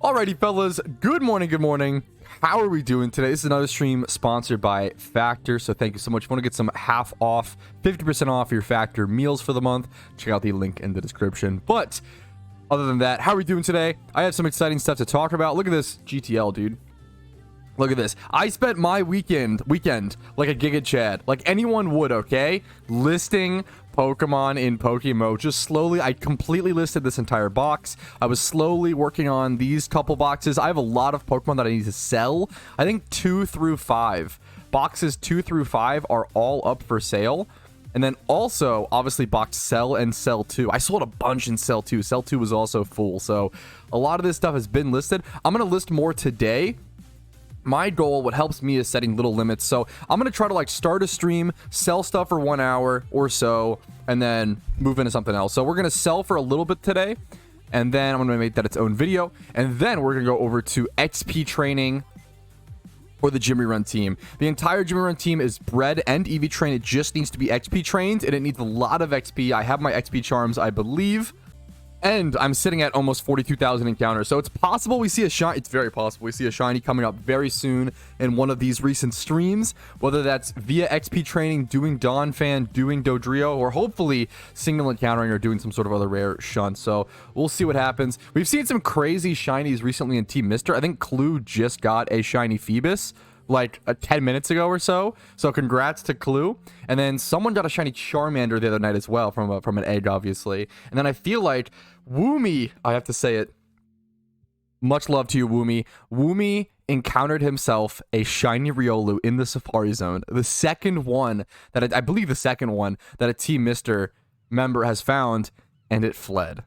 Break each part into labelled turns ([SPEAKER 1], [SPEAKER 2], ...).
[SPEAKER 1] Alrighty, fellas, good morning. How are we doing today? This is another stream sponsored by Factor, so thank you so much. If you want to get some half off, 50% off your Factor meals for the month, check out the link in the description. But other than that, how are we doing today? I have some exciting stuff to talk about. Look at this GTL, dude. Look at this. I spent my weekend like a Giga Chad, like anyone would, okay? Listing Pokemon in PokeMMO. Just slowly, I completely listed this entire box. I was slowly working on these couple boxes. I have a lot of Pokemon that I need to sell. I think 2 through 5. Boxes 2 through 5 are all up for sale. And then also, obviously, box sell and sell 2. I sold a bunch in sell 2. Sell 2 was also full. So a lot of this stuff has been listed. I'm going to list more today. My goal, what helps me, is setting little limits. So I'm going to try to like start a stream, sell stuff for 1 hour or so, and then move into something else. So we're going to sell for a little bit today, and then I'm going to make that its own video. And then we're going to go over to XP training for the Gym Rerun team. The entire Gym Rerun team is bred and EV trained. It just needs to be XP trained, and it needs a lot of XP. I have my XP charms, I believe. And I'm sitting at almost 42,000 encounters. So it's possible we see a shiny. It's very possible we see a shiny coming up very soon in one of these recent streams. Whether that's via XP training, doing Donphan, doing Dodrio, or hopefully single encountering or doing some sort of other rare shunt. So we'll see what happens. We've seen some crazy shinies recently in Team Mister. I think Clue just got a shiny Phoebus like 10 minutes ago or so. So congrats to Clue. And then someone got a shiny Charmander the other night as well from an egg, obviously. And then I feel like Woomy, I have to say it, much love to you, Woomy. Woomy encountered himself a shiny Riolu in the Safari Zone. The second one that I believe the second one that a Team Mister member has found, and it fled.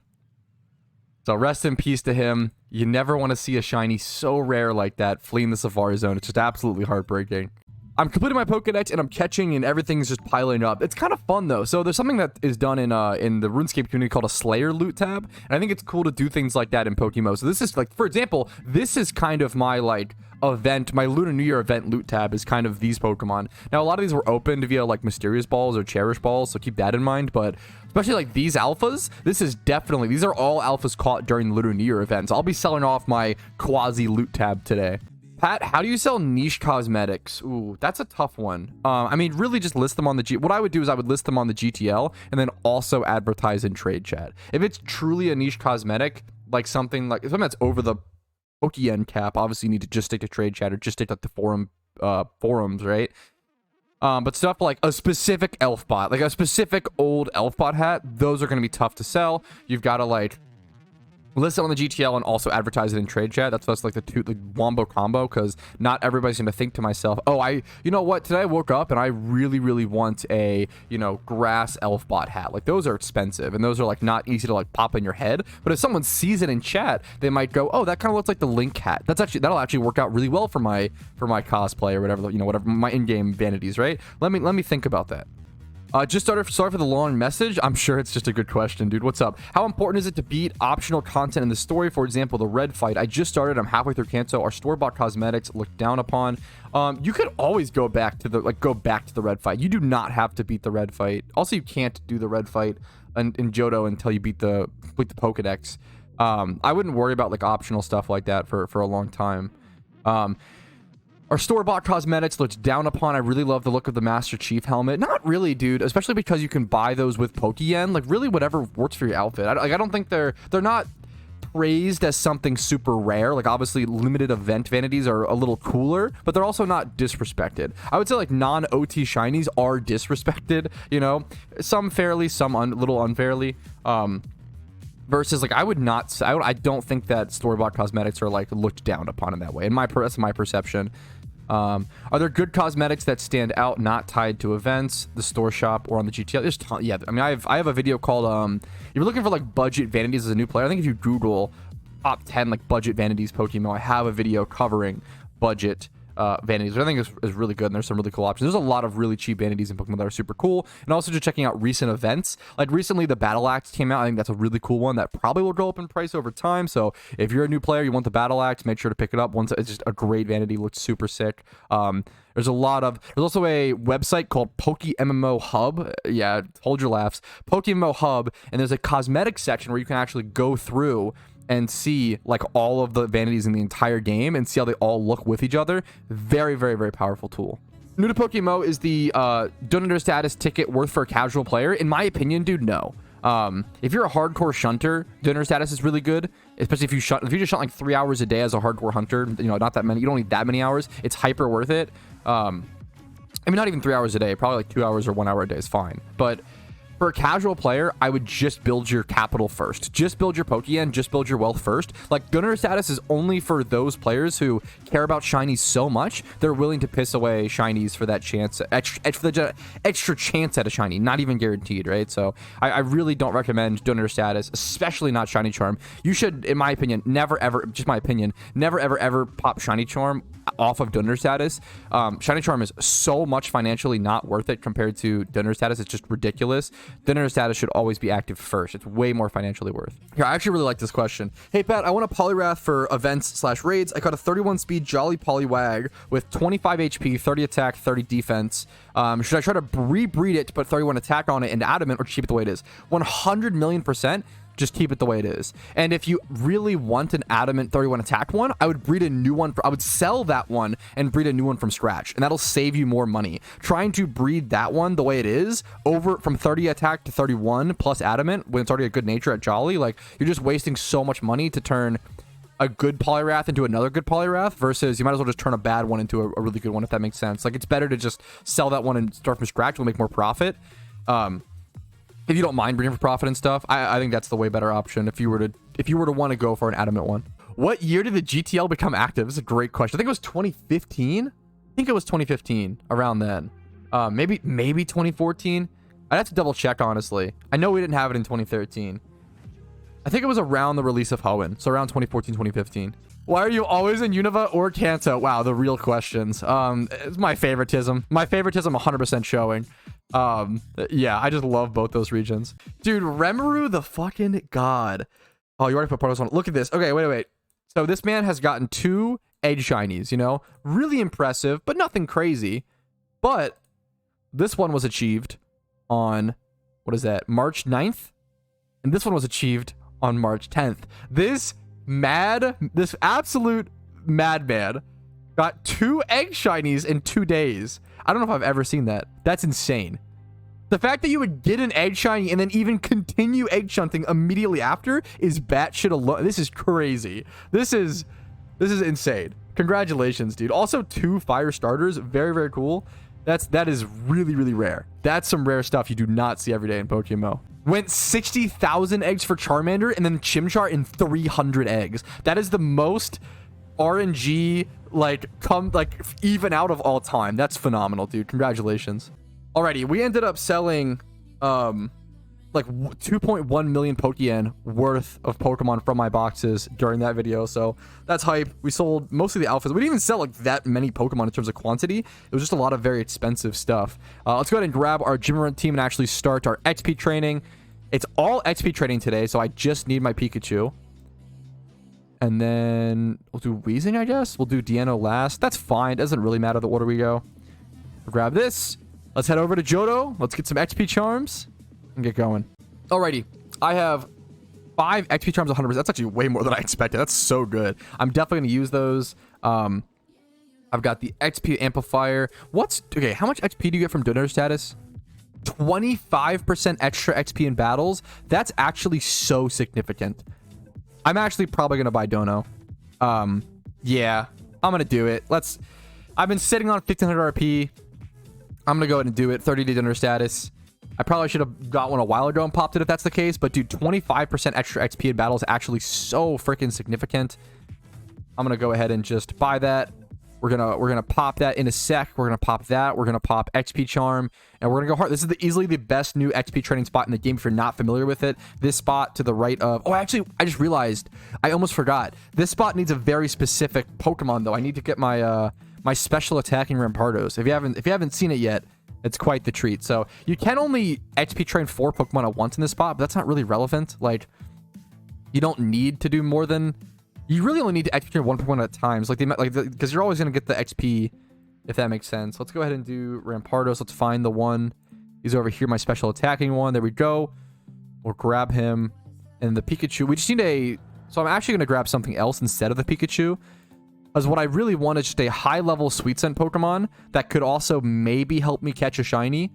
[SPEAKER 1] So rest in peace to him. You never want to see a shiny so rare like that fleeing the Safari Zone. It's just absolutely heartbreaking. I'm completing my Pokedex and I'm catching and everything's just piling up. It's kind of fun though. So there's something that is done in the RuneScape community called a Slayer loot tab. And I think it's cool to do things like that in PokeMMO. So this is like, for example, this is kind of my like event, my Lunar New Year event loot tab is kind of these Pokemon. Now a lot of these were opened via like Mysterious Balls or Cherish Balls, so keep that in mind. But especially like these alphas, this is definitely, these are all alphas caught during the Lunar New Year events. I'll be selling off my quasi loot tab today. Pat, how do you sell niche cosmetics? Ooh, that's a tough one. I mean, really just list them on the what I would do is I would list them on the GTL and then also advertise in trade chat. If it's truly a niche cosmetic, like something that's over the Pokeyen cap, obviously you need to just stick to trade chat or just stick to the forums, right? But stuff like a specific elf bot, like a specific old elf bot hat, those are going to be tough to sell. You've got to like list it on the GTL and also advertise it in trade chat. That's like the wombo combo, because not everybody's gonna think to myself, oh, you know what, today I woke up and I really want a, you know, grass elf bot hat. Like those are expensive and those are like not easy to like pop in your head. But if someone sees it in chat, they might go, oh, that kind of looks like the Link hat. That'll actually work out really well for my cosplay or whatever, you know, whatever my in-game vanities, right? Let me think about that. Sorry for the long message. I'm sure it's just a good question, dude. What's up? How important is it to beat optional content in the story? For example, the red fight. I just started. I'm halfway through Kanto. Our store-bought cosmetics looked down upon. You could always go back to the red fight. You do not have to beat the red fight. Also, you can't do the red fight in Johto until you beat the Pokedex. I wouldn't worry about like optional stuff like that for a long time. Our store-bought cosmetics looked down upon. I really love the look of the Master Chief helmet. Not really, dude, especially because you can buy those with Pokeyen. Like, really, whatever works for your outfit. I don't think they're not praised as something super rare. Like, obviously, limited event vanities are a little cooler, but they're also not disrespected. I would say, like, non-OT shinies are disrespected, you know? Some fairly, some a little unfairly. Versus, like, I don't think that store-bought cosmetics are, like, looked down upon in that way. That's my perception. Are there good cosmetics that stand out, not tied to events, the store shop, or on the GTL? Yeah, I mean, I have a video called, if you're looking for, like, budget vanities as a new player, I think if you Google top 10, like, budget vanities PokeMMO, I have a video covering budget vanities, which I think is really good, and there's some really cool options. There's a lot of really cheap vanities in PokeMMO that are super cool, and also just checking out recent events. Like recently, the Battle Axe came out. I think that's a really cool one that probably will go up in price over time. So if you're a new player, you want the Battle Axe, make sure to pick it up. It's just a great vanity, looks super sick. There's also a website called PokeMMO Hub. Yeah, hold your laughs. PokeMMO Hub, and there's a cosmetic section where you can actually go through and see like all of the vanities in the entire game and see how they all look with each other. Very, very, very powerful tool. New to PokeMMO is the donor status ticket worth for a casual player? In my opinion, dude, no. If you're a hardcore shunter, donor status is really good, especially if you just shunt like 3 hours a day as a hardcore hunter, you know, not that many, you don't need that many hours. It's hyper worth it. I mean, not even 3 hours a day, probably like 2 hours or 1 hour a day is fine. But for a casual player, I would just build your capital first. Just build your Pokeyen, just build your wealth first. Like, donor status is only for those players who care about shinies so much, they're willing to piss away shinies for that chance, extra chance at a shiny, not even guaranteed, right? So I really don't recommend donor status, especially not shiny charm. You should, in my opinion, never ever, just my opinion, never ever ever pop shiny charm off of donor status. Shiny charm is so much financially not worth it compared to donor status. It's just ridiculous. Donor status should always be active first. It's way more financially worth. Here, I actually really like this question. Hey Pat, I want a Poliwrath for events/raids. I caught a 31 speed Jolly Poliwag with 25 HP, 30 attack, 30 defense. Should I try to rebreed it to put 31 attack on it into adamant, or keep it the way it is? 100,000,000%. Just keep it the way it is. And if you really want an adamant 31 attack one, I would breed a new one. I would sell that one and breed a new one from scratch, and that'll save you more money. Trying to breed that one the way it is over from 30 attack to 31 plus adamant when it's already a good nature at Jolly, like, you're just wasting so much money to turn a good Poliwrath into another good Poliwrath, versus you might as well just turn a bad one into a really good one, if that makes sense. Like, it's better to just sell that one and start from scratch. It'll make more profit. If you don't mind breeding for profit and stuff, I think that's the way better option if you were to want to go for an adamant one. What year did the GTL become active? This is a great question. I think it was 2015. I think it was 2015, around then. Maybe 2014. I'd have to double check, honestly. I know we didn't have it in 2013. I think it was around the release of Hoenn, so around 2014, 2015. Why are you always in Unova or Kanto? Wow, the real questions. It's my favoritism. My favoritism 100% showing. Yeah, I just love both those regions. Dude, Rimuru the fucking god. Oh, you already put Pardos on. Look at this. Okay, wait. So this man has gotten 2 Egg Shinies, you know? Really impressive, but nothing crazy. But this one was achieved on, what is that, March 9th? And this one was achieved on March 10th. This absolute madman got 2 Egg Shinies in 2 days. I don't know if I've ever seen that. That's insane. The fact that you would get an Egg Shiny and then even continue egg shunting immediately after is batshit alone. This is crazy. This is insane. Congratulations, dude. Also, 2 fire starters. Very, very cool. That is really, really rare. That's some rare stuff you do not see every day in PokeMMO. Went 60,000 eggs for Charmander and then Chimchar in 300 eggs. That is the most RNG even out of all time. That's phenomenal, dude. Congratulations. Alrighty, we ended up selling like 2.1 million Pokeyen worth of Pokemon from my boxes during that video, so that's hype. We sold mostly the alphas. We didn't even sell like that many Pokemon in terms of quantity. It was just a lot of very expensive stuff. Let's go ahead and grab our gym run team and actually start our XP training. It's all XP training today, so I just need my Pikachu. And then we'll do Weezing, I guess. We'll do Deanna last. That's fine. It doesn't really matter the order we go. We'll grab this. Let's head over to Johto. Let's get some XP charms and get going. Alrighty. I have 5 XP charms 100%. That's actually way more than I expected. That's so good. I'm definitely going to use those. I've got the XP amplifier. Okay, how much XP do you get from donor status? 25% extra XP in battles. That's actually so significant. I'm actually probably going to buy Dono. Yeah, I'm going to do it. I've been sitting on 1500 RP. I'm going to go ahead and do it. 30-day donor status. I probably should have got one a while ago and popped it if that's the case. But dude, 25% extra XP in battle is actually so freaking significant. I'm going to go ahead and just buy that. We're gonna pop that in a sec. We're gonna pop that. We're gonna pop XP Charm, and we're gonna go hard. This is easily the best new XP training spot in the game if you're not familiar with it. This spot to the right of... Oh, actually, I just realized. I almost forgot. This spot needs a very specific Pokemon, though. I need to get my my special attacking Rampardos. If you haven't seen it yet, it's quite the treat. So you can only XP train 4 Pokemon at once in this spot, but that's not really relevant. Like, you don't need to do more than... You really only need to XP train 1 Pokemon at times, because you're always gonna get the XP, if that makes sense. Let's go ahead and do Rampardos. Let's find the one. He's over here, my special attacking one. There we go. We'll grab him, and the Pikachu. We just need So I'm actually going to grab something else instead of the Pikachu. As what I really want is just a high-level Sweet Scent Pokemon that could also maybe help me catch a shiny.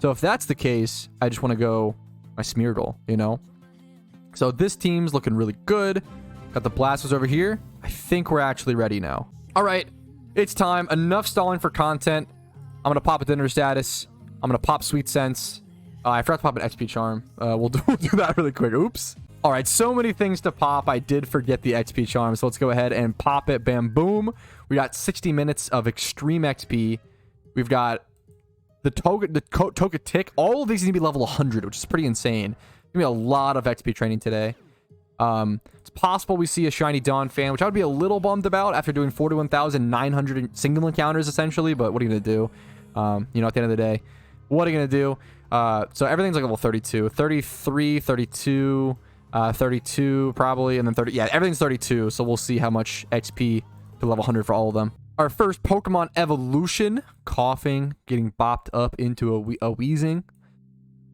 [SPEAKER 1] So if that's the case, I just want to go my Smeargle, you know? So this team's looking really good. Got the Blasters over here. I think we're actually ready now. All right, it's time. Enough stalling for content. I'm going to pop a dinner status. I'm going to pop Sweet Scents. I forgot to pop an XP Charm. We'll do that really quick. Oops. All right, so many things to pop. I did forget the XP Charm, so let's go ahead and pop it. Bam, boom. We got 60 minutes of extreme XP. We've got the Toga Tick. All of these need to be level 100, which is pretty insane. Give me a lot of XP training today. It's possible we see a shiny Donphan, which I would be a little bummed about after doing 41,900 single encounters, essentially, but what are you going to do? You know, at the end of the day, what are you going to do? So everything's like level 32, 33, 32, 32 probably, and then 30. Yeah, everything's 32, so we'll see how much XP to level 100 for all of them. Our first Pokemon evolution, coughing, getting bopped up into a wheezing.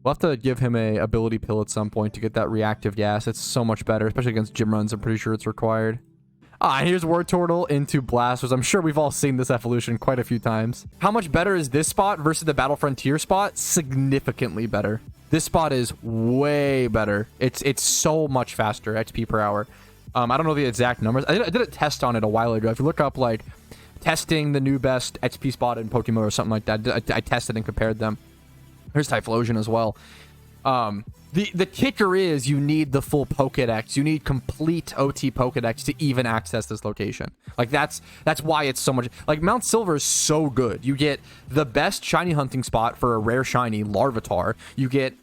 [SPEAKER 1] We'll have to give him a ability pill at some point to get that reactive gas. It's so much better, especially against gym runs. I'm pretty sure it's required. Here's Wartortle into Blasters. I'm sure we've all seen this evolution quite a few times. How much better is this spot versus the Battle Frontier spot? Significantly better. This spot is way better. It's so much faster XP per hour. I don't know the exact numbers. I did a test on it a while ago. If you look up like testing the new best XP spot in PokeMMO or something like that, I tested and compared them. Here's Typhlosion as well. The kicker is you need the full Pokedex. You need complete OT Pokedex to even access this location. Like that's why it's so much. Like Mount Silver is so good. You get the best shiny hunting spot for a rare shiny Larvitar. You get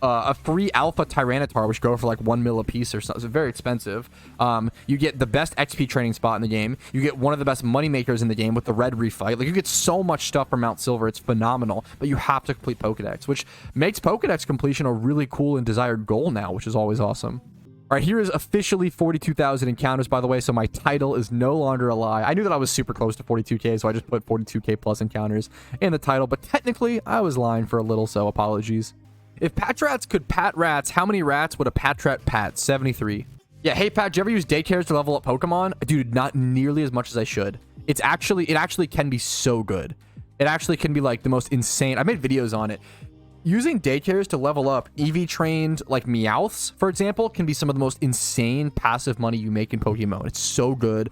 [SPEAKER 1] a free Alpha Tyranitar, which go for like 1 mil a piece or something. It's very expensive. You get the best XP training spot in the game. You get one of the best money makers in the game with the Red Refight. Like you get so much stuff from Mount Silver. It's phenomenal. But you have to complete Pokedex, which makes Pokedex completion a really cool and desired goal now, which is always awesome. All right, here is officially 42,000 encounters, by the way, so my title is no longer a lie. I knew that I was super close to 42k, so I just put 42k plus encounters in the title, but technically I was lying for a little, so apologies. If Patrats could pat rats, how many rats would a Patrat pat? 73. Yeah, hey Pat, do you ever use daycares to level up Pokemon? Dude, not nearly as much as I should. It actually can be so good. It actually can be like the most insane. I made videos on it. Using daycares to level up EV trained like Meowths, for example, can be some of the most insane passive money you make in PokeMMO. It's so good.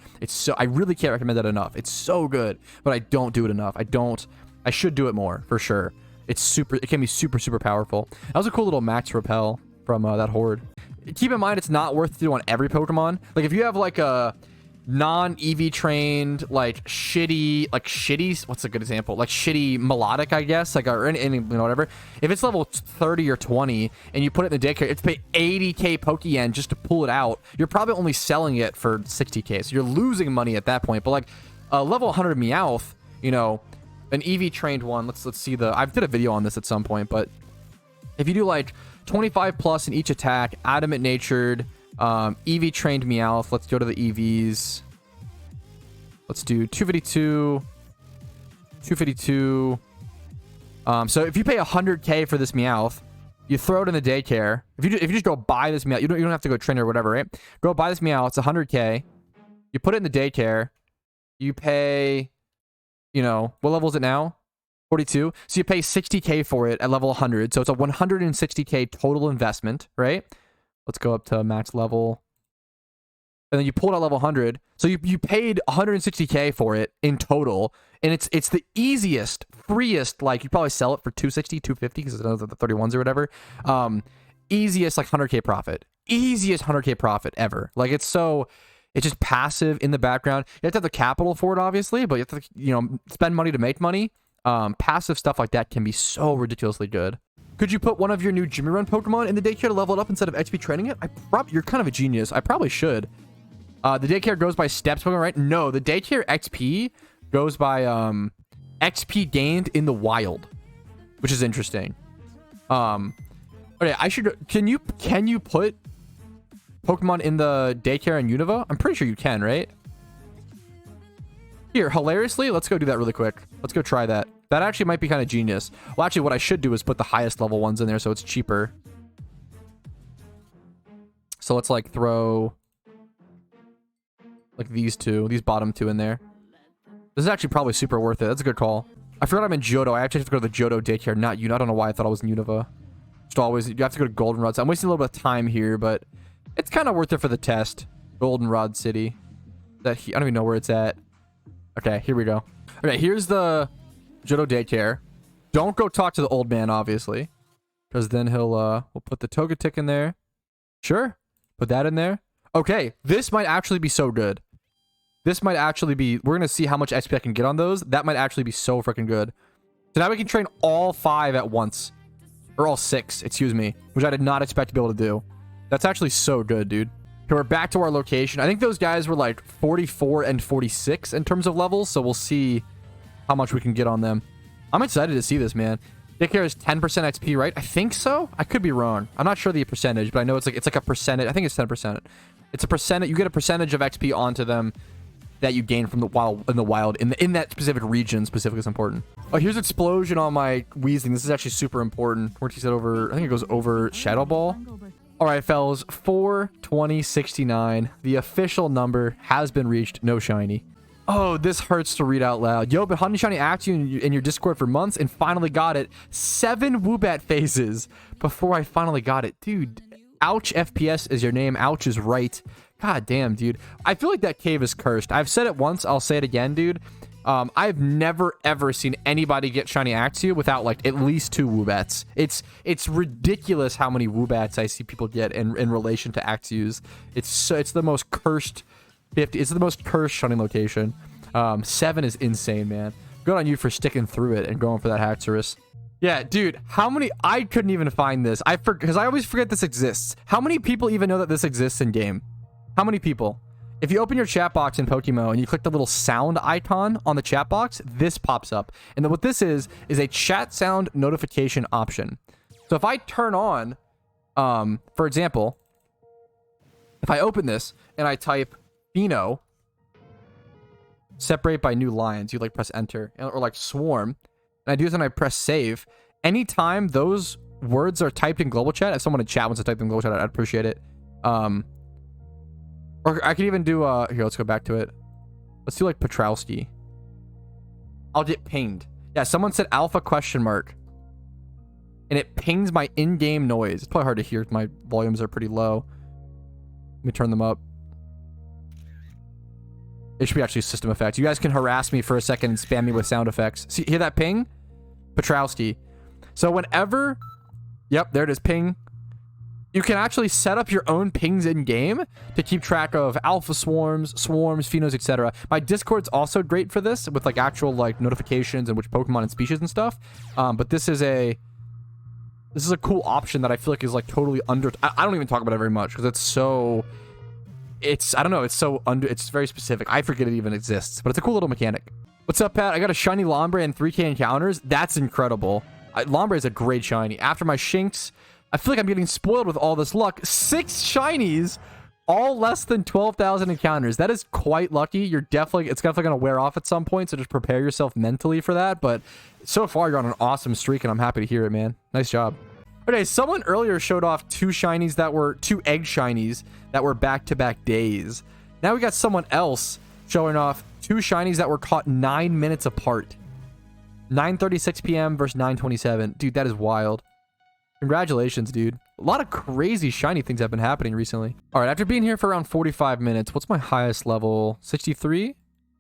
[SPEAKER 1] I really can't recommend that enough. It's so good, but I don't do it enough. I should do it more for sure. It can be super, super powerful. That was a cool little max repel from that horde. Keep in mind, it's not worth to do on every Pokemon. Like if you have like a non-EV trained, like shitty, what's a good example? Like shitty melodic, I guess, like, or any, you know, whatever. If it's level 30 or 20 and you put it in the daycare, it's pay 80k Pokeyen just to pull it out. You're probably only selling it for 60k. So you're losing money at that point. But like a level 100 Meowth, you know, an EV trained one. Let's see I did a video on this at some point, but if you do like 25 plus in each attack, adamant natured, EV trained Meowth. Let's go to the EVs. Let's do 252, 252. So if you pay 100k for this Meowth, you throw it in the daycare. If you just go buy this Meowth, you don't have to go train it or whatever, right? Go buy this Meowth. It's 100k. You put it in the daycare. You pay, you know, what level is it now? 42. So you pay 60k for it at level 100. So it's a 160k total investment, right? Let's go up to max level. And then you pull it at level 100. So you paid 160k for it in total. And it's the easiest, freest, like you probably sell it for 260, 250 because it's the 31s or whatever. Easiest like 100k profit. Easiest 100k profit ever. Like it's just passive in the background. You have to have the capital for it, obviously, but you have to, you know, spend money to make money. Passive stuff like that can be so ridiculously good. Could you put one of your new Jimmy Run Pokemon in the daycare to level it up instead of XP training it? You're kind of a genius. I probably should. The daycare goes by steps, right? No, the daycare XP goes by XP gained in the wild, which is interesting. Okay, can you put Pokemon in the daycare in Unova? I'm pretty sure you can, right? Here, hilariously, let's go do that really quick. Let's go try that. That actually might be kind of genius. Well, actually, what I should do is put the highest level ones in there so it's cheaper. So let's like throw like these two, these bottom two in there. This is actually probably super worth it. That's a good call. I forgot I'm in Johto. I actually have to go to the Johto daycare, not Unova. I don't know why I thought I was in Unova. Just always, you have to go to Goldenrod. So I'm wasting a little bit of time here, but it's kind of worth it for the test. Goldenrod City. I don't even know where it's at. Okay, here we go. Okay, here's the Johto daycare. Don't go talk to the old man, obviously, because then he'll we'll put the Togetic in there. Sure, put that in there. Okay, this might actually be so good. This might actually be... We're going to see how much XP I can get on those. That might actually be so freaking good. So now we can train all 5 at once. Or all 6, excuse me. Which I did not expect to be able to do. That's actually so good, dude. Okay, we're back to our location. I think those guys were like 44 and 46 in terms of levels. So we'll see how much we can get on them. I'm excited to see this, man. Daycare is 10% XP, right? I think so. I could be wrong. I'm not sure the percentage, but I know it's like a percentage. I think it's 10%. It's a percentage. You get a percentage of XP onto them that you gain from the wild in that specific region. Specifically is important. Oh, here's explosion on my Weezing. This is actually super important. Where he said over, I think it goes over Shadow Ball. All right, fellas, 42069. The official number has been reached. No shiny. Oh, this hurts to read out loud. Yo, but Honey Shiny asked you in your Discord for months and finally got it. 7 Woobat phases before I finally got it. Dude, ouch FPS is your name. Ouch is right. God damn, dude. I feel like that cave is cursed. I've said it once. I'll say it again, dude. I've never, ever seen anybody get Shiny Axew without, like, at least 2 Woobats. It's ridiculous how many Woobats I see people get in relation to Axews. It's the most cursed 50. It's the most cursed Shiny location. 7 is insane, man. Good on you for sticking through it and going for that Haxorus. Yeah, dude, how many... I couldn't even find this. Because I always forget this exists. How many people even know that this exists in game? How many people? If you open your chat box in PokeMMO and you click the little sound icon on the chat box, this pops up. And then what this is a chat sound notification option. So if I turn on, for example, if I open this and I type Pheno, separate by new lines, you like press enter, or like swarm, and I do this and I press save. Anytime those words are typed in global chat, if someone in chat wants to type in global chat, I'd appreciate it. Or I could even do, here, let's go back to it. Let's do, like, Patrouski. I'll get pinged. Yeah, someone said alpha question mark. And it pings my in-game noise. It's probably hard to hear. My volumes are pretty low. Let me turn them up. It should be actually system effects. You guys can harass me for a second and spam me with sound effects. See, hear that ping? Patrouski. So whenever... Yep, there it is, ping. You can actually set up your own pings in-game to keep track of alpha swarms, phenos, etc. My Discord's also great for this, with like actual like notifications and which Pokemon and species and stuff. But this is a cool option that I feel like is like totally under... I don't even talk about it very much because it's so... I don't know, it's very specific. I forget it even exists, but it's a cool little mechanic. What's up, Pat? I got a shiny Lombre and 3K encounters. That's incredible. Lombre is a great shiny. After my Shinx... I feel like I'm getting spoiled with all this luck. 6 shinies, all less than 12,000 encounters. That is quite lucky. It's definitely going to wear off at some point, so just prepare yourself mentally for that. But so far, you're on an awesome streak, and I'm happy to hear it, man. Nice job. Okay, someone earlier showed off 2 Egg Shinies that were back-to-back days. Now we got someone else showing off 2 shinies that were caught 9 minutes apart. 9:36 p.m. versus 9:27. Dude, that is wild. Congratulations, dude. A lot of crazy shiny things have been happening recently. All right, after being here for around 45 minutes, what's my highest level? 63?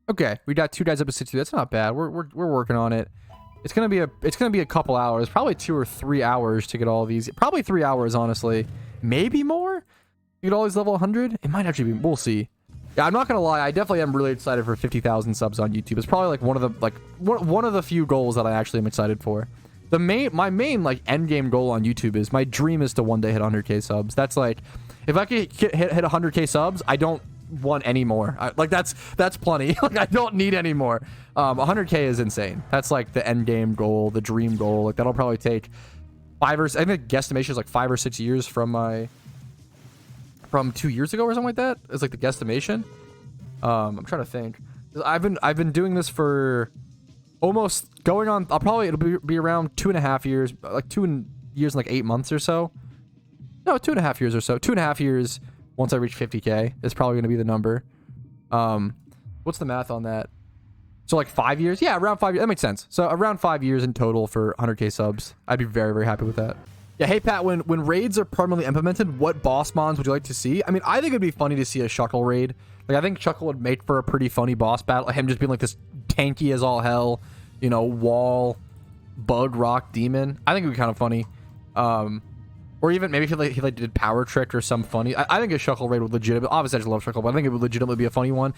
[SPEAKER 1] Okay, we got 2 guys up to 63. That's not bad. We're working on it. It's gonna be a couple hours, probably 2 or 3 hours to get all these. Probably 3 hours, honestly. Maybe more. You get all these level 100. It might actually be. We'll see. Yeah, I'm not gonna lie. I definitely am really excited for 50,000 subs on YouTube. It's probably like one of the few goals that I actually am excited for. My main like end game goal on YouTube is my dream is to one day hit 100k subs. That's like, if I could hit 100k subs, I don't want any more. That's plenty. Like I don't need any more. 100k is insane. That's like the end game goal, the dream goal. Like that'll probably take I think the guesstimation is like 5 or 6 years from 2 years ago or something like that. It's like the guesstimation. I'm trying to think. I've been doing this for almost going on. It'll be around 2.5 years, like 2 years and like 8 months or so. No, 2.5 years or so. 2.5 years once I reach 50k is probably going to be the number. What's the math on that? So like 5 years? Yeah, around 5 years. That makes sense. So around 5 years in total for 100k subs. I'd be very, very happy with that. Yeah, hey Pat, when raids are permanently implemented, what boss mons would you like to see? I mean, I think it'd be funny to see a Shuckle raid. Like, I think Shuckle would make for a pretty funny boss battle. Him just being like this tanky as all hell, you know, wall, bug, rock, demon. I think it would be kind of funny. Or even maybe if he did power trick or some funny. I think a Shuckle raid would legitimately. Obviously, I just love Shuckle, but I think it would legitimately be a funny one.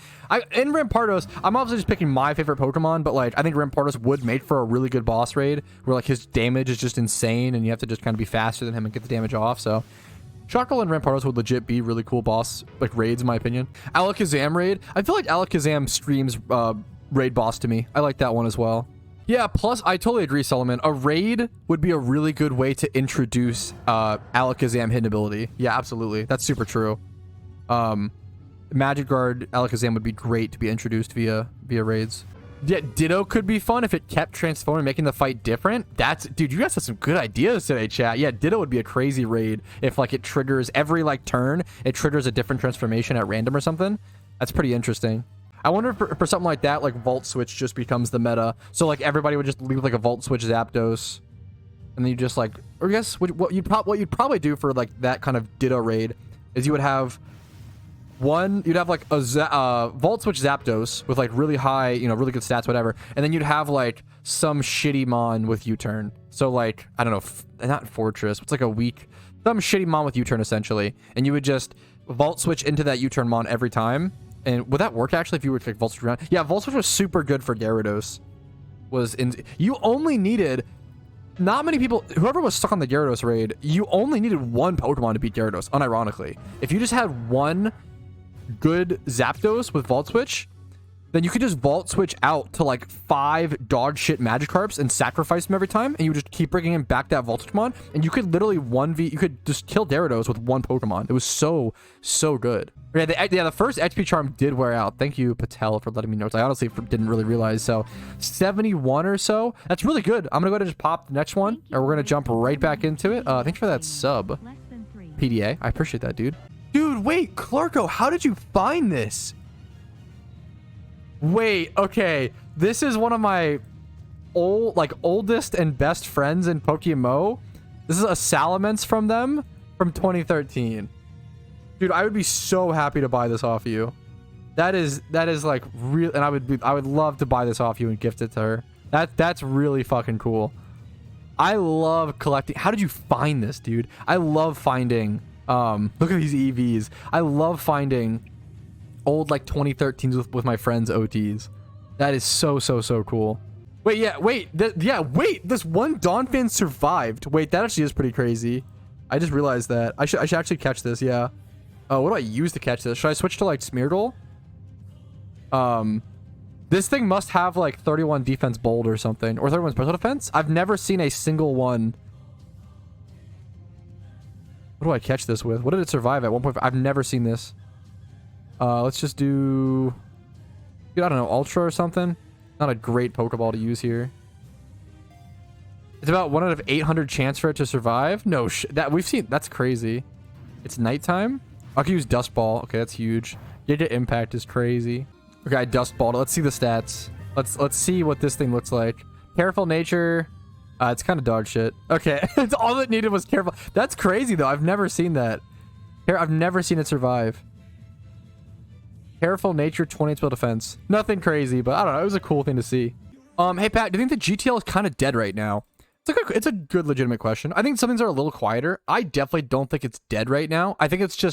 [SPEAKER 1] In Rampardos, I'm obviously just picking my favorite Pokemon, but like I think Rampardos would make for a really good boss raid where like his damage is just insane and you have to just kind of be faster than him and get the damage off. So Shuckle and Rampardos would legit be really cool boss like raids in my opinion. Alakazam raid. I feel like Alakazam streams raid boss to me. I like that one as well. Yeah, plus I totally agree, Solomon. A raid would be a really good way to introduce Alakazam hidden ability. Yeah, absolutely. That's super true. Magic Guard Alakazam would be great to be introduced via raids. Yeah, Ditto could be fun if it kept transforming, making the fight different. Dude, you guys have some good ideas today, chat. Yeah, Ditto would be a crazy raid if like it triggers every like turn, it triggers a different transformation at random or something. That's pretty interesting. I wonder if for something like that, like Volt Switch just becomes the meta. So like everybody would just leave like a Volt Switch Zapdos, and then you just like, or I guess what you'd probably do for like that kind of Ditto raid is you would have you'd have like a Volt Switch Zapdos with like really high, you know, really good stats, whatever, and then you'd have like some shitty Mon with U-turn. So like I don't know, not Fortress. It's like a weak, some shitty Mon with U-turn essentially, and you would just Volt Switch into that U-turn Mon every time. And would that work actually if you were to like Volt Switch around? Yeah, Volt Switch was super good for Gyarados. You only needed, not many people, whoever was stuck on the Gyarados raid, you only needed one Pokemon to beat Gyarados, unironically. If you just had one good Zapdos with Volt Switch, then you could just Volt Switch out to like 5 dog shit Magikarps and sacrifice them every time, and you would just keep bringing him back that Volt Switchmon, and you could literally you could just kill Gyarados with one Pokemon. It was so good. Yeah, the first XP Charm did wear out. Thank you, Patel, for letting me know. I honestly didn't really realize. So 71 or so. That's really good. I'm gonna go ahead and just pop the next one, and we're gonna jump right back into it. Thanks for that sub, PDA. I appreciate that, dude. Dude, wait, Clarko, how did you find this? Wait, okay. This is one of my oldest and best friends in PokeMMO. This is a Salamence from them from 2013. Dude, I would be so happy to buy this off you. That is like real, and I would love to buy this off you and gift it to her. That's really fucking cool. I love collecting. How did you find this, dude? I love finding look at these EVs. I love finding old like 2013s with my friends OTs. That is so cool. Wait, yeah, wait, this one Donphan survived. Wait, that actually is pretty crazy. I just realized that. I should actually catch this, yeah. What do I use to catch this? Should I switch to like Smeargle? This thing must have like 31 defense bold or something, or 31 special defense. I've never seen a single one. What do I catch this with? What did it survive at 1.5? I've never seen this. Let's just do, I don't know, Ultra or something. Not a great Pokeball to use here. It's about 1 out of 800 chance for it to survive. No, that we've seen. That's crazy. It's nighttime. I could use Dust Ball. Okay, that's huge. Data impact is crazy. Okay, I Dust Balled. Let's see the stats. Let's see what this thing looks like. Careful nature. It's kind of dog shit. Okay, it's all it needed was careful. That's crazy though. I've never seen that. Here, I've never seen it survive. Careful nature, 20 spell defense. Nothing crazy, but I don't know. It was a cool thing to see. Hey Pat, do you think the GTL is kind of dead right now? It's a good legitimate question. I think some things are a little quieter. I definitely don't think it's dead right now. I think it's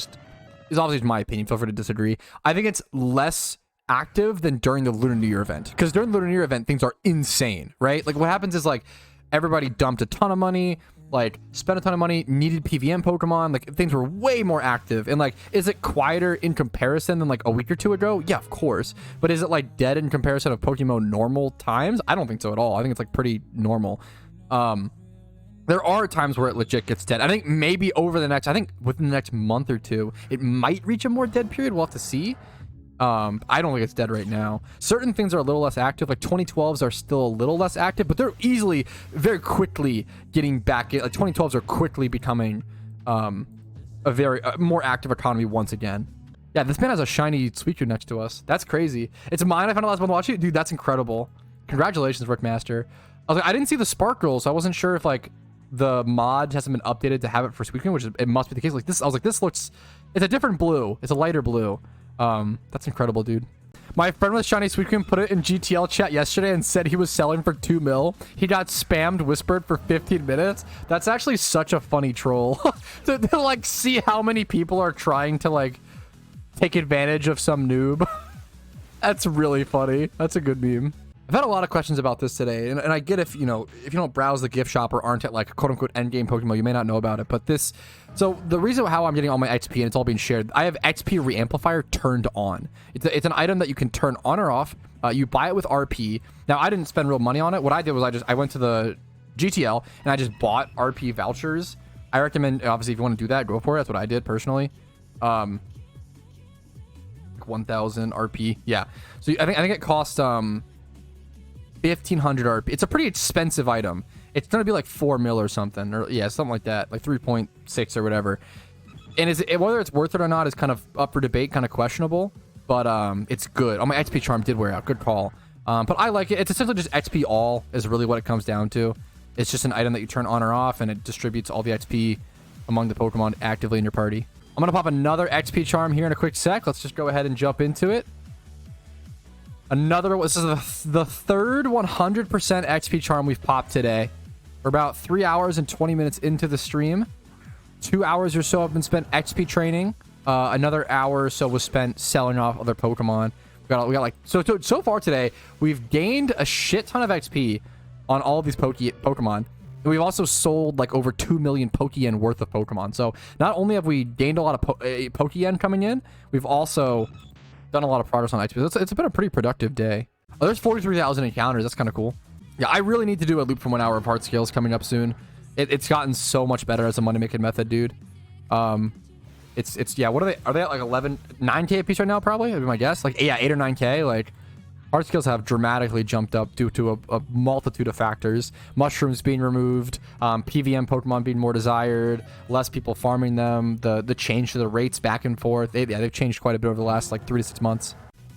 [SPEAKER 1] obviously my opinion. Feel free to disagree. I think it's less active than during the Lunar New Year event. Because during the Lunar New Year event, things are insane, right? Like what happens is like everybody dumped a ton of money, like spent a ton of money, needed PVM Pokemon, like things were way more active. And like, is it quieter in comparison than like a week or two ago? Yeah, of course. But is it like dead in comparison of PokeMMO normal times? I don't think so at all. I think it's like pretty normal. There are times where it legit gets dead. I think maybe within the next month or two, it might reach a more dead period. We'll have to see. I don't think it's dead right now. Certain things are a little less active, like 2012s are still a little less active, but they're easily, very quickly getting back. Like 2012s are quickly becoming a more active economy once again. Yeah, this man has a shiny Suicune next to us. That's crazy. It's mine. I found out last month watching it. Dude, that's incredible. Congratulations, Rickmaster. I was like, I didn't see the sparkle, so I wasn't sure if like the mod hasn't been updated to have it for Suicune, which it must be the case. Like this, I was like, this looks, it's a different blue. It's a lighter blue. That's incredible, dude. My friend with shiny Suicune put it in GTL chat yesterday and said he was selling for 2 mil. He got spammed, whispered for 15 minutes. That's actually such a funny troll to like see how many people are trying to like take advantage of some noob. That's really funny. That's a good meme. I've had a lot of questions about this today, and I get if you don't browse the gift shop or aren't at like quote-unquote endgame PokeMMO, you may not know about it. But this, so the reason how I'm getting all my XP and it's all being shared, I have XP Reamplifier turned on. It's an item that you can turn on or off. You buy it with RP. Now I didn't spend real money on it. What I did was I went to the GTL and I just bought RP vouchers. I recommend, obviously, if you want to do that, go for it. That's what I did personally. 1,000 RP. Yeah. So I think it cost 1,500 RP. It's a pretty expensive item. It's gonna be like 4 mil or something, or yeah, something like that, like 3.6 or whatever. And whether it's worth it or not is kind of up for debate, kind of questionable. But it's good. Oh, my XP Charm did wear out. Good call. But I like it. It's essentially just XP all is really what it comes down to. It's just an item that you turn on or off, and it distributes all the XP among the Pokemon actively in your party. I'm gonna pop another XP Charm here in a quick sec. Let's just go ahead and jump into it. This is the third 100% XP Charm we've popped today. We're about 3 hours and 20 minutes into the stream. 2 hours or so have been spent XP training. Another hour or so was spent selling off other Pokemon. We got like so far today, we've gained a shit ton of XP on all of these Pokemon. And we've also sold like over 2 million Pokeyen worth of Pokemon. So not only have we gained a lot of Pokeyen coming in, we've also done a lot of progress on XP. It's been a pretty productive day. Oh, there's 43,000 encounters. That's kind of cool. Yeah, I really need to do a loop from 1 hour of hard scales coming up soon. It's gotten so much better as a money making method, dude. It's yeah. What are they? Are they at like 9K a piece right now? Probably, would be my guess. Like 8 or 9K. Like hard skills have dramatically jumped up due to a multitude of factors. Mushrooms being removed, PVM Pokemon being more desired, less people farming them, the change to the rates back and forth. They've changed quite a bit over the last like 3 to 6 months.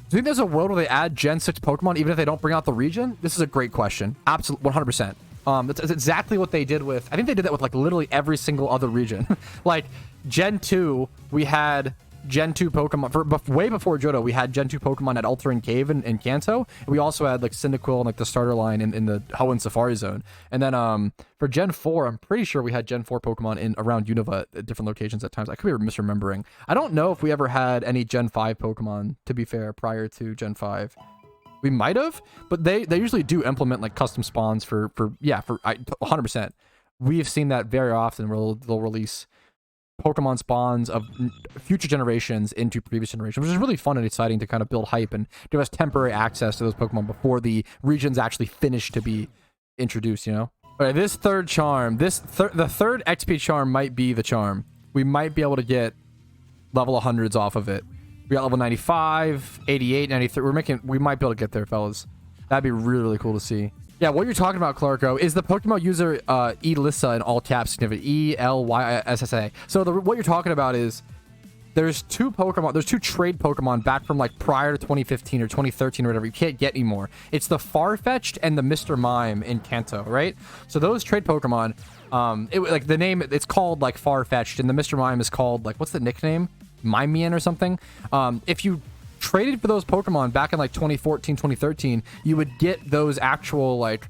[SPEAKER 1] Do you think there's a world where they add Gen 6 Pokemon even if they don't bring out the region? This is a great question. Absolutely, 100%. That's exactly what they did with, I think they did that with like literally every single other region. Like Gen 2, we had Gen 2 Pokemon way before Johto. We had Gen 2 Pokemon at Altering Cave in Kanto. We also had like Cyndaquil and like the starter line in the Hoenn Safari Zone. And then for Gen 4, I'm pretty sure we had Gen 4 Pokemon in around Unova at different locations at times. I could be misremembering. I don't know if we ever had any Gen 5 Pokemon, to be fair, prior to Gen 5. We might have, but they usually do implement like custom spawns for 100%. We've seen that very often where they'll release Pokemon spawns of future generations into previous generations, which is really fun and exciting to kind of build hype and give us temporary access to those Pokemon before the regions actually finish to be introduced, you know? All right, this third charm, the third XP charm might be the charm. We might be able to get level 100s off of it. We got level 95, 88, 93. We might be able to get there, fellas. That'd be really, really cool to see. Yeah, what you're talking about, Clarko, is the PokeMMO user Elissa in all caps significant. ELYSSA. So what you're talking about is there's two trade Pokemon back from like prior to 2015 or 2013 or whatever. You can't get anymore. It's the Farfetch'd and the Mr. Mime in Kanto, right? So those trade Pokemon, like the name, it's called like Farfetch'd, and the Mr. Mime is called like, what's the nickname? Mimean or something. If you traded for those Pokemon back in like 2014, 2013, you would get those actual like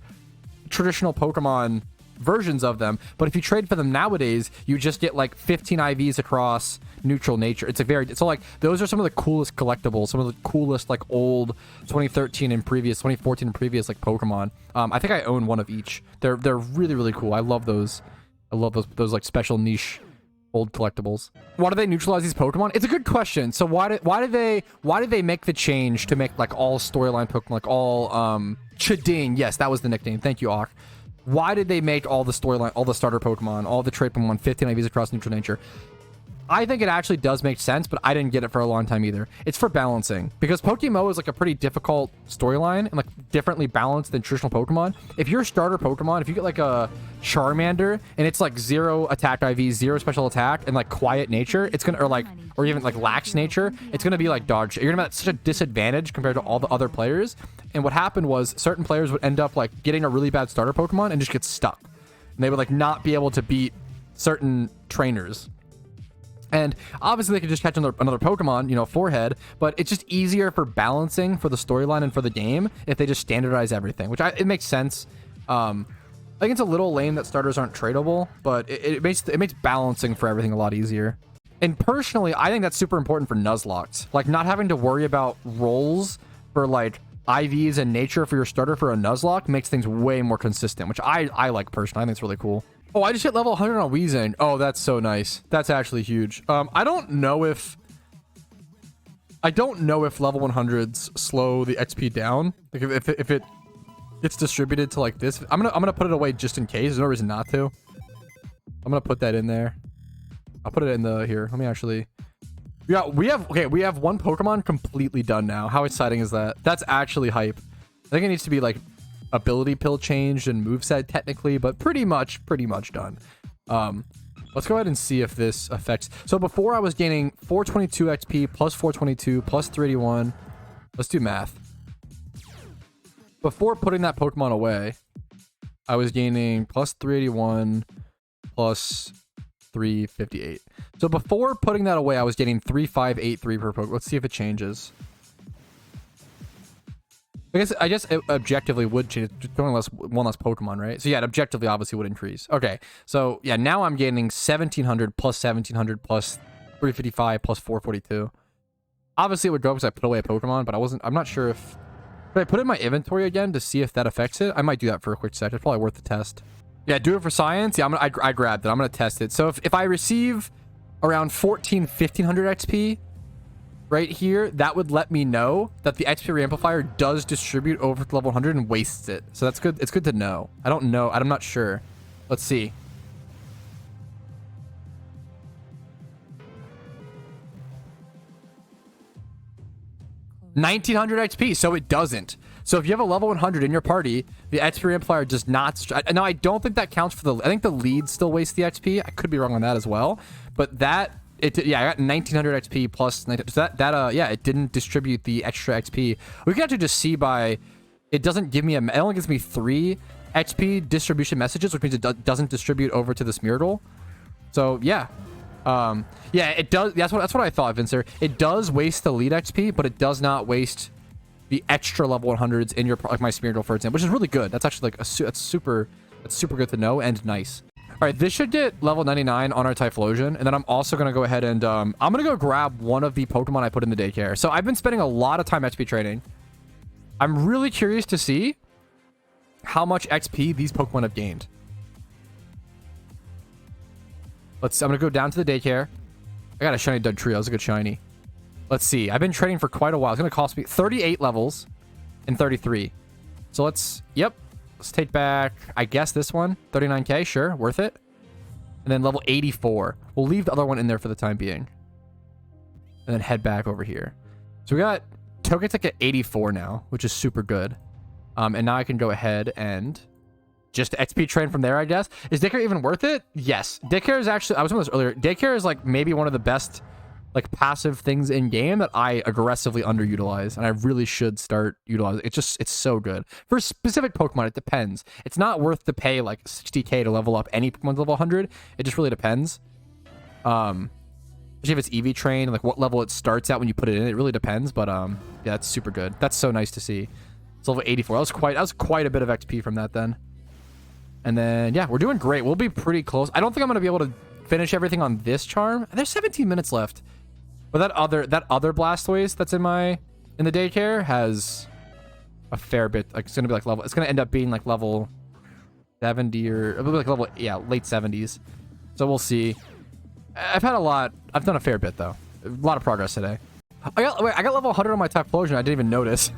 [SPEAKER 1] traditional Pokemon versions of them. But if you trade for them nowadays, you just get like 15 IVs across neutral nature. So like those are some of the coolest collectibles, some of the coolest like old 2014 and previous like Pokemon. I think I own one of each. They're really, really cool. I love those. I love those like special niche old collectibles. Why do they neutralize these Pokemon? It's a good question. So why did they make the change to make like all storyline Pokemon, like all Chiding? Yes, that was the nickname. Thank you, Ak. Why did they make all the storyline, all the starter Pokemon, all the trade Pokemon 15 IVs across neutral nature? I think it actually does make sense, but I didn't get it for a long time either. It's for balancing, because PokeMMO is like a pretty difficult storyline and like differently balanced than traditional Pokemon. If you're a starter Pokemon, if you get like a Charmander and it's like 0 attack IV, 0 special attack, and like quiet nature, it's gonna, or even like lax nature, it's gonna be like dog shit. You're gonna be at such a disadvantage compared to all the other players. And what happened was certain players would end up like getting a really bad starter Pokemon and just get stuck. And they would like not be able to beat certain trainers. And obviously they could just catch another Pokemon, you know, forehead, but it's just easier for balancing for the storyline and for the game if they just standardize everything, which it makes sense. I think it's a little lame that starters aren't tradable, but it makes balancing for everything a lot easier. And personally, I think that's super important for Nuzlocke. Like not having to worry about rolls for like IVs and nature for your starter for a Nuzlocke makes things way more consistent, which I like personally. I think it's really cool. Oh, I just hit level 100 on Weezing. Oh, that's so nice. That's actually huge. I don't know if level 100s slow the XP down. Like if it gets distributed to like this, I'm gonna put it away just in case. There's no reason not to. I'm gonna put that in there. I'll put it in the here. Let me actually. Yeah, we have one Pokemon completely done now. How exciting is that? That's actually hype. I think it needs to be like ability pill changed and moveset technically, but pretty much done. Let's go ahead and see if this affects. So before I was gaining 422 XP plus 422 plus 381. Let's do math. Before putting that Pokemon away, I was gaining plus 381 plus 358. So before putting that away, I was getting 3583 per Pokemon. Let's see if it changes. I guess it objectively would change. Just one less Pokemon, right? So yeah, it objectively obviously would increase. Okay, so yeah, now I'm gaining 1700 plus 1700 plus 355 plus 442. Obviously, it would go because I put away a Pokemon, but I'm not sure if. Should I put it in my inventory again to see if that affects it? I might do that for a quick sec. It's probably worth the test. Yeah, do it for science. Yeah, I grabbed it. I'm gonna test it. So if I receive around 1500 XP. Right here, that would let me know that the EXP Reamplifier does distribute over to level 100 and wastes it. So that's good. It's good to know. I don't know. I'm not sure. Let's see. $1,900 XP, so it doesn't. So if you have a level 100 in your party, the EXP Reamplifier does not. Now, I don't think that counts for the. I think the lead still wastes the XP. I could be wrong on that as well, but that. Yeah, I got 1900 XP plus 19, so yeah, it didn't distribute the extra XP. We can actually just see by it doesn't give me it only gives me 3 XP distribution messages, which means it doesn't distribute over to the Smeargle. So yeah, yeah, it does. That's what I thought, Vincer. It does waste the lead XP, but it does not waste the extra level 100s in your like my Smeargle, for example, which is really good. That's actually like that's super good to know and nice. All right, this should get level 99 on our Typhlosion, and then I'm also going to go ahead and I'm going to go grab one of the Pokemon I put in the daycare. So I've been spending a lot of time XP trading. I'm really curious to see how much XP these Pokemon have gained. I'm going to go down to the daycare. I got a shiny Dug Trio. That was a good shiny. Let's see. I've been trading for quite a while. It's going to cost me 38 levels and 33. So let's take back, I guess, this one. 39k, sure, worth it. And then level 84. We'll leave the other one in there for the time being. And then head back over here. So we got Togetic at 84 now, which is super good. And now I can go ahead and just XP train from there, I guess. Is Daycare even worth it? Yes. Daycare is actually, I was talking about this earlier, Daycare is like maybe one of the best like passive things in game that I aggressively underutilize, and I really should start utilizing. It's so good for specific Pokemon. It depends. It's not worth to pay like 60k to level up any Pokemon to level 100. It just really depends. Especially if it's EV train, like what level it starts at when you put it in. It really depends, but yeah, it's super good. That's so nice to see. It's level 84. That was quite a bit of XP from that then. And then yeah, we're doing great. We'll be pretty close. I don't think I'm gonna be able to finish everything on this charm. There's 17 minutes left. But that other Blastoise that's in the daycare has a fair bit. Like it's gonna be like level. It's gonna end up being like level 70 or like level late 70s. So we'll see. I've done a fair bit though. A lot of progress today. I got level 100 on my Typhlosion. I didn't even notice.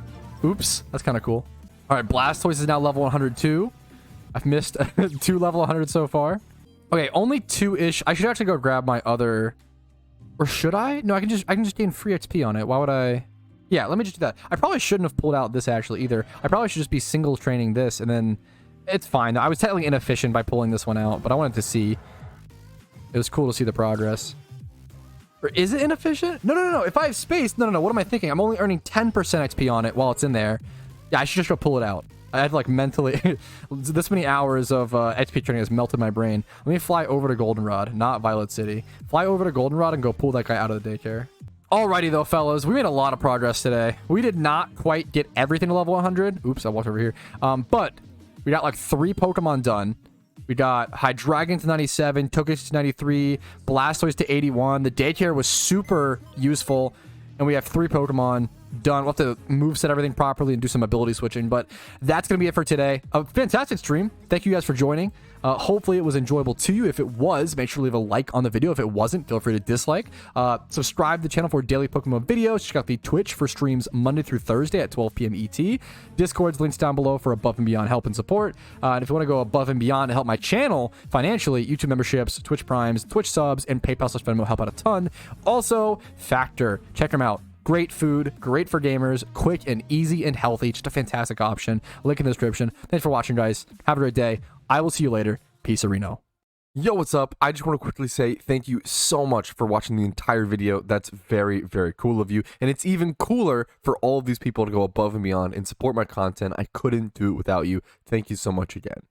[SPEAKER 1] Oops, that's kind of cool. All right, Blastoise is now level 102. I've missed 2 level 100 so far. Okay, only 2-ish. I should actually go grab my other Or should I? No, I can just gain free XP on it. Why would I? Yeah, let me just do that. I probably shouldn't have pulled out this actually either. I probably should just be single training this, and then it's fine. I was technically inefficient by pulling this one out, but I wanted to see. It was cool to see the progress. Or is it inefficient? No. If I have space, no. What am I thinking? I'm only earning 10% XP on it while it's in there. Yeah, I should just go pull it out. I had like mentally this many hours of XP training has melted my brain. Let me fly over to Goldenrod, not Violet City. Fly over to Goldenrod and go pull that guy out of the daycare. Alrighty though, fellas, we made a lot of progress today. We did not quite get everything to level 100. Oops, I walked over here. But we got like 3 Pokemon done. We got Hydreigon to 97, Togekiss to 93, Blastoise to 81. The daycare was super useful, and we have 3 Pokemon done. We'll have to moveset everything properly and do some ability switching, but that's going to be it for today. A fantastic stream. Thank you guys for joining. Hopefully it was enjoyable to you. If it was, make sure to leave a like on the video. If it wasn't, feel free to dislike. Subscribe to the channel for daily PokeMMO videos. Check out the Twitch for streams Monday through Thursday at 12 p.m. ET. Discord's links down below for above and beyond help and support. And if you want to go above and beyond to help my channel financially, YouTube memberships, Twitch Primes, Twitch subs, and PayPal/Venmo help out a ton. Also, Factor. Check them out. Great food, great for gamers, quick and easy and healthy. Just a fantastic option. Link in the description. Thanks for watching, guys. Have a great day. I will see you later. Peace, Reno. Yo, what's up? I just want to quickly say thank you so much for watching the entire video. That's very, very cool of you. And it's even cooler for all of these people to go above and beyond and support my content. I couldn't do it without you. Thank you so much again.